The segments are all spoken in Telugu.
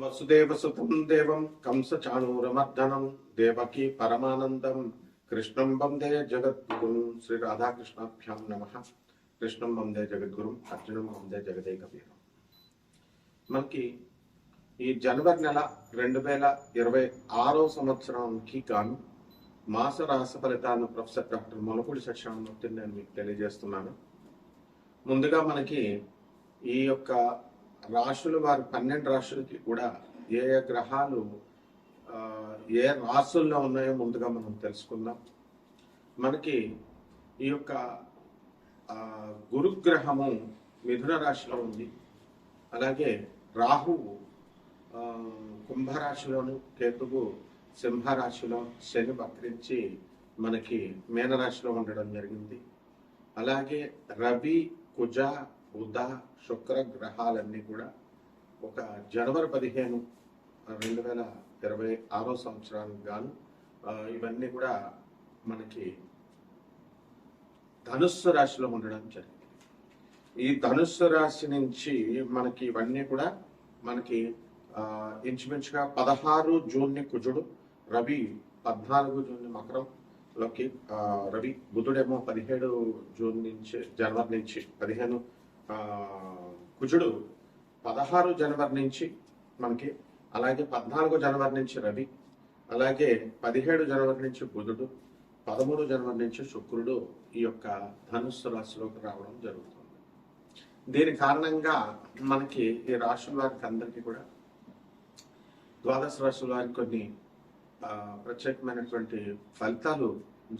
వసుదేవసుతం దేవం కంసచాణూరమర్దనం దేవకీ పరమానందం కృష్ణం వందే జగద్గురుం. శ్రీ రాధాకృష్ణాభ్యాం నమః. కృష్ణం వందే జగద్గురుం, అర్జునం వందే జగదేకవీరం. మనకి ఈ జనవరి నెల 2026 సంవత్సరానికి గాను మాస రాశి ఫలితాలను ప్రొఫెసర్ డాక్టర్ మొలపూడి సత్యనారాయణమూర్తిని నేను మీకు తెలియజేస్తున్నాను. ముందుగా మనకి ఈ యొక్క రాశులు, వారి 12 రాశులకి కూడా ఏ ఏ గ్రహాలు ఏ రాశుల్లో ఉన్నాయో ముందుగా మనం తెలుసుకుందాం. మనకి ఈ యొక్క గురుగ్రహము మిథున రాశిలో ఉంది. అలాగే రాహువు కుంభరాశిలోను, కేతువు సింహరాశిలో, శని వక్రించి మనకి మీనరాశిలో ఉండడం జరిగింది. అలాగే రవి, కుజ, బుధ, శుక్ర గ్రహాలన్నీ కూడా ఒక జనవరి 15, 2026 సంవత్సరానికి గాను ఇవన్నీ కూడా మనకి ధనుస్సు రాశిలో ఉండడం జరిగింది. ఈ ధనుస్సు రాశి నుంచి మనకి ఇవన్నీ కూడా మనకి ఇంచుమించుగా 16 జూన్ని కుజుడు, రవి 14 జూన్ని మకరం లోకి, రవి బుధుడేమో 17 జూన్ నుంచి, జనవరి నుంచి 15, కుజుడు 16 జనవరి నుంచి మనకి, అలాగే 14 జనవరి నుంచి రవి, అలాగే 17 జనవరి నుంచి బుధుడు, 13 జనవరి నుంచి శుక్రుడు ఈ యొక్క ధనుస్సు రాశిలోకి రావడం జరుగుతుంది. దీని కారణంగా మనకి ఈ రాశుల వారికి అందరికీ కూడా, ద్వాదశ రాశుల వారికి కొన్ని ప్రత్యేకమైనటువంటి ఫలితాలు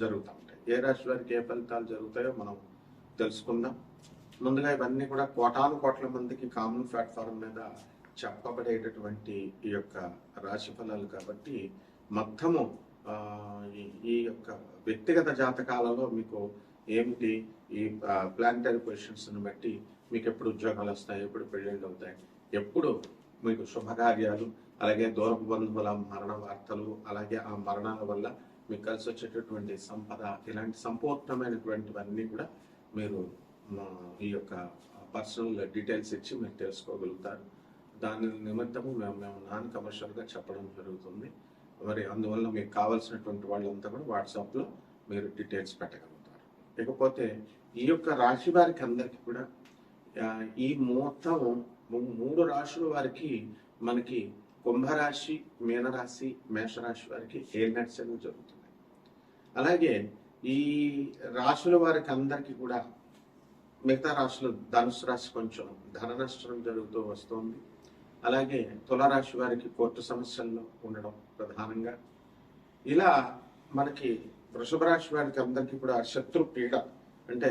జరుగుతూ ఉంటాయి. ఏ రాశి వారికి ఏ ఫలితాలు జరుగుతాయో మనం తెలుసుకుందాం. ముందుగా ఇవన్నీ కూడా కోటాను కోట్ల మందికి కామన్ ప్లాట్ఫామ్ మీద చెప్పబడేటటువంటి ఈ యొక్క రాశి ఫలాలు కాబట్టి మొత్తము ఈ యొక్క వ్యక్తిగత జాతకాలలో మీకు ఏమిటి, ఈ ప్లానిటరీ పొజిషన్స్ని బట్టి మీకు ఎప్పుడు ఉద్యోగాలు వస్తాయి, ఎప్పుడు పెళ్ళిళ్ళు అవుతాయి, ఎప్పుడు మీకు శుభకార్యాలు, అలాగే దూరపు బంధువుల మరణ వార్తలు, అలాగే ఆ మరణాల వల్ల మీకు కలిసి వచ్చేటటువంటి సంపద, ఇలాంటి సంపూర్ణమైనటువంటివన్నీ కూడా మీరు ఈ యొక్క పర్సనల్ డీటెయిల్స్ ఇచ్చి మీరు తెలుసుకోగలుగుతారు. దాని నిమిత్తము మేము నాన్ కమర్షియల్గా చెప్పడం జరుగుతుంది. మరి అందువల్ల మీకు కావాల్సినటువంటి వాళ్ళంతా కూడా వాట్సాప్లో మీరు డీటెయిల్స్ పెట్టగలుగుతారు. ఇకపోతే ఈ యొక్క రాశి వారికి అందరికీ కూడా ఈ మొత్తం 3 రాశుల వారికి మనకి కుంభరాశి, మీనరాశి, మేషరాశి వారికి ఏలినాటి శని జరుగుతుంది. అలాగే ఈ రాశుల వారికి అందరికీ కూడా మిగతా రాశులు, ధనుసు రాశి కొంచెం ధన నష్టం జరుగుతూ వస్తుంది. అలాగే తులారాశి వారికి కోర్టు సమస్యల్లో ఉండడం ప్రధానంగా. ఇలా మనకి వృషభ రాశి వారికి అందరికీ కూడా శత్రు పీడ, అంటే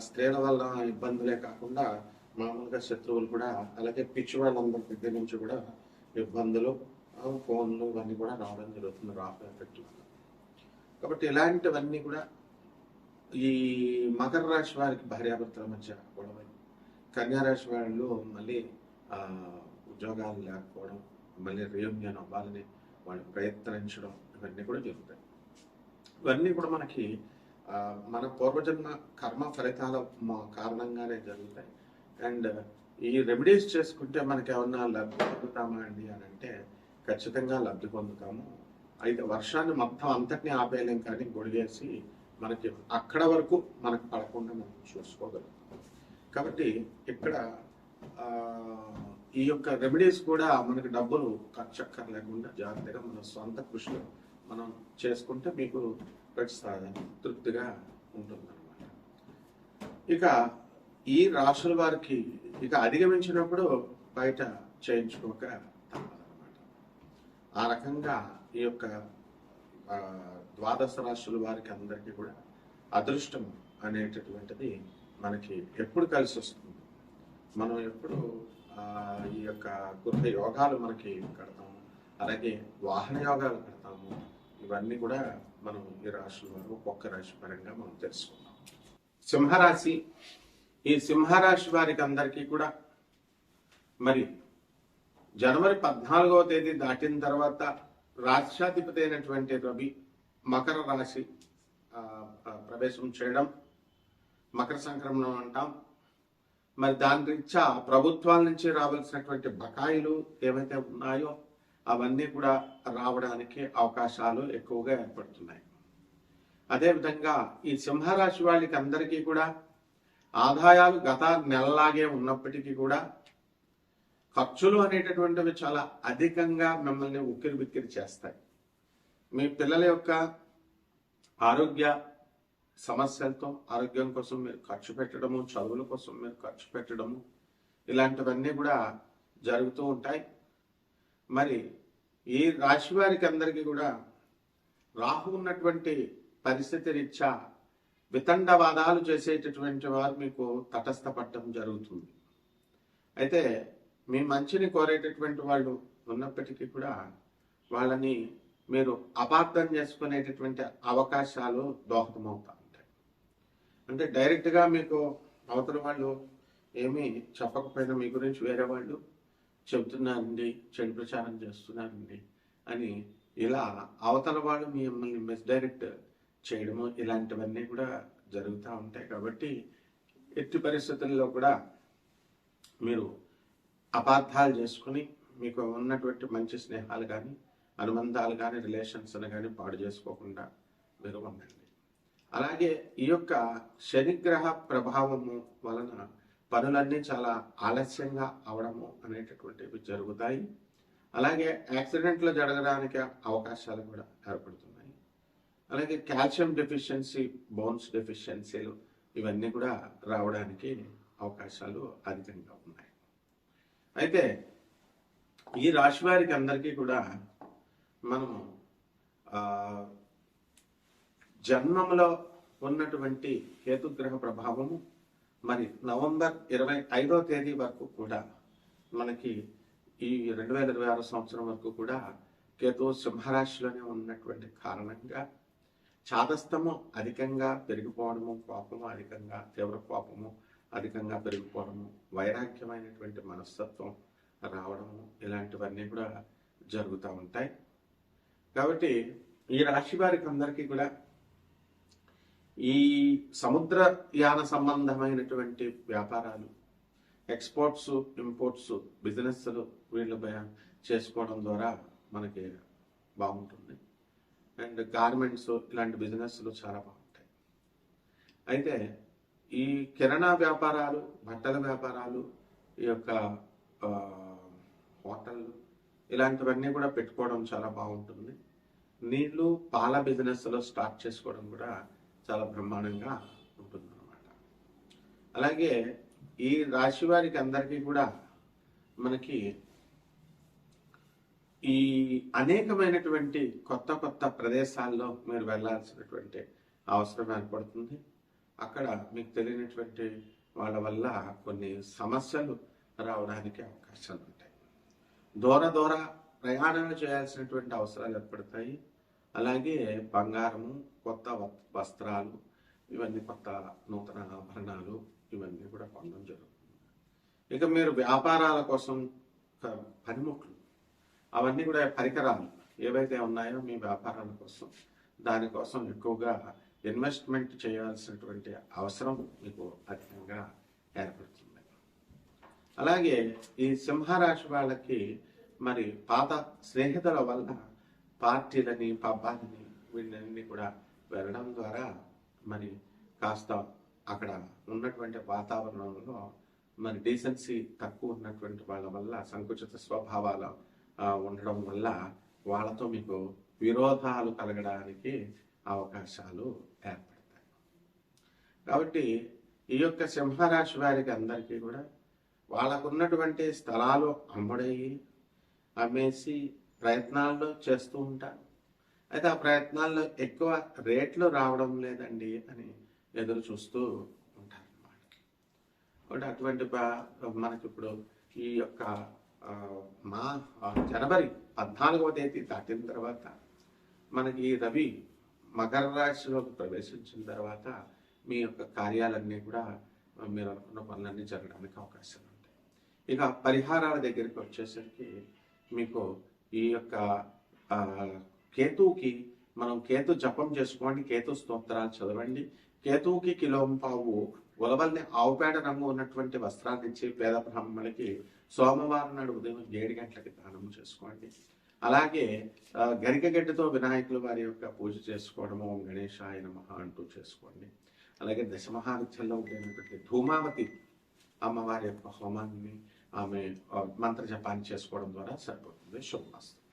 స్త్రీల వల్ల ఇబ్బందులే కాకుండా మామూలుగా శత్రువులు కూడా, అలాగే పిచ్చి వాళ్ళందరి దగ్గర నుంచి కూడా ఇబ్బందులు, ఫోన్లు ఇవన్నీ కూడా రావడం జరుగుతుంది రాహు ఎఫెక్ట్ వల్ల. కాబట్టి ఇలాంటివన్నీ కూడా ఈ మకర రాశి వారికి భార్యాభర్తల మధ్య గొడవలు, కన్యారాశి వాళ్ళు మళ్ళీ ఉద్యోగాలు లేకపోవడం, మళ్ళీ రీయూనియన్ అవ్వాలని వాళ్ళు ప్రయత్నించడం, ఇవన్నీ కూడా జరుగుతాయి. ఇవన్నీ కూడా మనకి మన పూర్వజన్మ కర్మ ఫలితాల కారణంగానే జరుగుతాయి. అండ్ ఈ రెమెడీస్ చేసుకుంటే మనకి ఏమన్నా లబ్ధి పొందుతామా అండి అని అంటే ఖచ్చితంగా లబ్ధి పొందుతాము. అయితే వర్షాన్ని మొత్తం అంతటినీ ఆపేయలేం, కానీ గొడిగేసి మనకి అక్కడ వరకు మనకు పడకుండా మనం చూసుకోగలుగుతాం. కాబట్టి ఇక్కడ ఈ యొక్క రెమెడీస్ కూడా మనకి డబ్బులు ఖర్చు అక్కర్లేకుండా జాగ్రత్తగా మన సొంత కృషిలో మనం చేసుకుంటే మీకు ప్రతిసారి తృప్తిగా ఉంటుందన్నమాట. ఇక ఈ రాశుల వారికి ఇక అధిగమించినప్పుడు బయట చేయించుకోక తప్పదన్నమాట. ఆ రకంగా ఈ యొక్క ద్వాదశ రాశుల వారికి అందరికీ కూడా అదృష్టం అనేటటువంటిది మనకి ఎప్పుడు కలిసి వస్తుంది, మనం ఎప్పుడు ఈ యొక్క గృహ యోగాలు మనకి కడతాము, అలాగే వాహన యోగాలు కడతాము, ఇవన్నీ కూడా మనం ఈ రాశుల వారు ఒక్కొక్క రాశి పరంగా మనం తెలుసుకుందాం. సింహరాశి, ఈ సింహరాశి వారికి అందరికీ కూడా మరి జనవరి 14వ తేదీ దాటిన తర్వాత రాష్ట్రాధిపతి అయినటువంటి రవి మకర రాశి ప్రవేశం చేయడం, మకర సంక్రమణం అంటాం. మరి దాని రీత్యా ప్రభుత్వాల నుంచి రావాల్సినటువంటి బకాయిలు ఏవైతే ఉన్నాయో అవన్నీ కూడా రావడానికి అవకాశాలు ఎక్కువగా ఏర్పడుతున్నాయి. అదేవిధంగా ఈ సింహరాశి వాళ్ళకి అందరికీ కూడా ఆదాయాలు గత నెలలాగే ఉన్నప్పటికీ కూడా ఖర్చులు అనేటటువంటివి చాలా అధికంగా మిమ్మల్ని ఉక్కిరి బిక్కిరి చేస్తాయి. మీ పిల్లల యొక్క ఆరోగ్య సమస్యలతో ఆరోగ్యం కోసం మీరు ఖర్చు పెట్టడము, చదువుల కోసం మీరు ఖర్చు పెట్టడము, ఇలాంటివన్నీ కూడా జరుగుతూ ఉంటాయి. మరి ఈ రాశి వారికి అందరికీ కూడా రాహు ఉన్నటువంటి పరిస్థితి రీత్యా వితండవాదాలు చేసేటటువంటి వారు మీకు తటస్థపడటం జరుగుతుంది. అయితే మీ మంచిని కోరేటటువంటి వాళ్ళు ఉన్నప్పటికీ కూడా వాళ్ళని మీరు అపార్థం చేసుకునేటటువంటి అవకాశాలు దోహదమవుతా ఉంటాయి. అంటే డైరెక్ట్గా మీకు అవతల వాళ్ళు ఏమీ చెప్పకపోయినా మీ గురించి వేరే వాళ్ళు చెబుతున్నారండి, చెడు ప్రచారం చేస్తున్నారండి అని ఇలా అవతల వాళ్ళు మిమ్మల్ని మిస్డైరెక్ట్ చేయడము, ఇలాంటివన్నీ కూడా జరుగుతూ ఉంటాయి. కాబట్టి ఎట్టి పరిస్థితుల్లో కూడా మీరు అపార్థాలు చేసుకుని మీకు ఉన్నటువంటి మంచి స్నేహాలు కానీ అనుబంధాలు కానీ రిలేషన్స్ కానీ పాడు చేసుకోకుండా మీరు ఉండండి. అలాగే ఈ యొక్క శనిగ్రహ ప్రభావము వలన పనులన్నీ చాలా ఆలస్యంగా అవడము అనేటటువంటివి జరుగుతాయి. అలాగే యాక్సిడెంట్లు జరగడానికి అవకాశాలు కూడా ఏర్పడుతున్నాయి. అలాగే కాల్షియం డెఫిషియన్సీ, బోన్స్ డెఫిషియన్సీలు ఇవన్నీ కూడా రావడానికి అవకాశాలు అధికంగా ఉన్నాయి. అయితే ఈ రాశి వారికి అందరికీ కూడా మనము జన్మంలో ఉన్నటువంటి కేతుగ్రహ ప్రభావము మరి నవంబర్ 25వ తేదీ వరకు కూడా మనకి ఈ 2026 సంవత్సరం వరకు కూడా కేతు సింహరాశిలోనే ఉన్నటువంటి కారణంగా చాదస్తము అధికంగా పెరిగిపోవడము, కోపము అధికంగా, తీవ్ర కోపము అధికంగా పెరిగిపోవడము, వైరాగ్యమైనటువంటి మనస్తత్వం రావడము, ఇలాంటివన్నీ కూడా జరుగుతూ ఉంటాయి. కాబట్టి ఈ రాశి వారికి అందరికీ కూడా ఈ సముద్రయాన సంబంధమైనటువంటి వ్యాపారాలు, ఎక్స్పోర్ట్స్, ఇంపోర్ట్స్, బిజినెస్లు వీళ్ళు చేసుకోవడం ద్వారా మనకి బాగుంటుంది. అండ్ గార్మెంట్స్ ఇలాంటి బిజినెస్లు చాలా బాగుంటాయి. అయితే ఈ కిరాణా వ్యాపారాలు, బట్టల వ్యాపారాలు, ఈ యొక్క హోటళ్ళు ఇలాంటివన్నీ కూడా పెట్టుకోవడం చాలా బాగుంటుంది. నీళ్లు, పాల బిజినెస్లో స్టార్ట్ చేసుకోవడం కూడా చాలా బ్రహ్మాండంగా ఉంటుంది అన్నమాట. అలాగే ఈ రాశి వారికి అందరికీ కూడా మనకి ఈ అనేకమైనటువంటి కొత్త కొత్త ప్రదేశాల్లో మీరు వెళ్ళాల్సినటువంటి అవసరం ఏర్పడుతుంది. అక్కడ మీకు తెలియనటువంటి వాళ్ళ వల్ల కొన్ని సమస్యలు రావడానికి అవకాశాలు ఉంటాయి. దూర ప్రయాణాలు చేయాల్సినటువంటి అవసరాలు ఏర్పడతాయి. అలాగే బంగారము, కొత్త వస్త్రాలు, ఇవన్నీ కొత్త నూతన ఆభరణాలు ఇవన్నీ కూడా పొందడం జరుగుతుంది. ఇక మీరు వ్యాపారాల కోసం పనిముట్లు, అవన్నీ కూడా పరికరాలు ఏవైతే ఉన్నాయో మీ వ్యాపారాల కోసం, దానికోసం ఎక్కువగా ఇన్వెస్ట్మెంట్ చేయాల్సినటువంటి అవసరం మీకు అధికంగా ఏర్పడుతుంది. అలాగే ఈ సింహరాశి వాళ్ళకి మరి పాత స్నేహితుల వల్ల పార్టీలని, పబ్బాలని వీళ్ళన్నీ కూడా వెళ్ళడం ద్వారా మరి కాస్త అక్కడ ఉన్నటువంటి వాతావరణంలో మరి డీసెన్సీ తక్కువ ఉన్నటువంటి వాళ్ళ వల్ల, సంకుచిత స్వభావాలు ఉండడం వల్ల వాళ్ళతో మీకు విరోధాలు కలగడానికి అవకాశాలు ఏర్పడతాయి. కాబట్టి ఈ యొక్క సింహరాశి వారికి అందరికీ కూడా వాళ్ళకు ఉన్నటువంటి స్థలాలు అమ్మేసి ప్రయత్నాల్లో చేస్తూ ఉంటారు. అయితే ఆ ప్రయత్నాల్లో ఎక్కువ రేట్లు రావడం లేదండి అని ఎదురు చూస్తూ ఉంటారు అన్నమాట. కాబట్టి అటువంటి మనకి ఇప్పుడు ఈ యొక్క జనవరి 14వ తేదీ దాటిన తర్వాత మనకి రవి మకర రాశిలోకి ప్రవేశించిన తర్వాత మీ యొక్క కార్యాలన్నీ కూడా మీరు అనుకున్న పనులన్నీ జరగడానికి అవకాశాలు ఉంటాయి. ఇక పరిహారాల దగ్గరికి వచ్చేసరికి మీకు ఈ యొక్క కేతువుకి మనం కేతు జపం చేసుకోండి, కేతు స్తోత్రాలు చదవండి. కేతువుకి కిలోంపావు ఉలవల్ని ఆవుపేడ రంగు ఉన్నటువంటి వస్త్రాన్ని ఇచ్చి పేద బ్రాహ్మణులకి సోమవారం నాడు ఉదయం 7 గంటలకి దానం చేసుకోండి. అలాగే గరికగడ్డతో వినాయకుల వారి యొక్క పూజ చేసుకోవడము, ఓం గణేశాయ నమః అంటూ చేసుకోండి. అలాగే దశమహావిద్యల్లో ఉండేటువంటి ధూమావతి అమ్మవారి యొక్క హోమాన్ని ఆమె మంత్ర జపాన్ని చేసుకోవడం ద్వారా సరిపోతుంది. శుభమస్తు.